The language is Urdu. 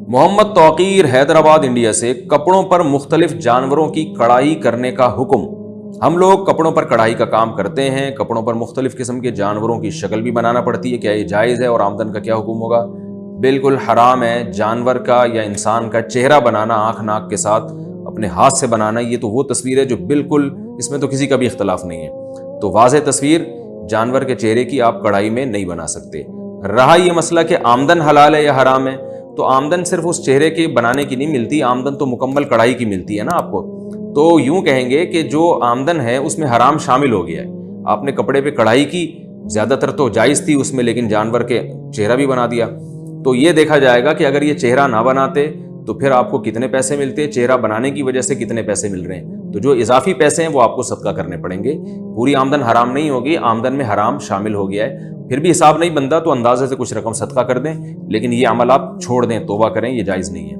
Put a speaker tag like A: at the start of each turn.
A: محمد توقیر حیدرآباد انڈیا سے کپڑوں پر مختلف جانوروں کی کڑھائی کرنے کا حکم۔ ہم لوگ کپڑوں پر کڑھائی کا کام کرتے ہیں، کپڑوں پر مختلف قسم کے جانوروں کی شکل بھی بنانا پڑتی ہے، کیا یہ جائز ہے اور آمدن کا کیا حکم ہوگا؟ بالکل حرام ہے۔ جانور کا یا انسان کا چہرہ بنانا آنکھ ناک کے ساتھ اپنے ہاتھ سے بنانا، یہ تو وہ تصویر ہے جو بالکل اس میں تو کسی کا بھی اختلاف نہیں ہے۔ تو واضح تصویر جانور کے چہرے کی آپ کڑھائی میں نہیں بنا سکتے۔ رہا یہ مسئلہ کہ آمدن حلال ہے یا حرام ہے، تو آمدن صرف اس چہرے کے بنانے کی نہیں ملتی، آمدن تو مکمل کڑھائی کی ملتی ہے نا آپ کو۔ تو یوں کہیں گے کہ جو آمدن ہے اس میں حرام شامل ہو گیا ہے۔ آپ نے کپڑے پہ کڑھائی کی، زیادہ تر تو جائز تھی اس میں، لیکن جانور کے چہرہ بھی بنا دیا، تو یہ دیکھا جائے گا کہ اگر یہ چہرہ نہ بناتے تو پھر آپ کو کتنے پیسے ملتے، چہرہ بنانے کی وجہ سے کتنے پیسے مل رہے ہیں۔ تو جو اضافی پیسے ہیں وہ آپ کو صدقہ کرنے پڑیں گے، پوری آمدن حرام نہیں ہوگی، آمدن میں حرام شامل ہو گیا ہے۔ پھر بھی حساب نہیں بنتا تو اندازے سے کچھ رقم صدقہ کر دیں، لیکن یہ عمل آپ چھوڑ دیں، توبہ کریں، یہ جائز نہیں ہے۔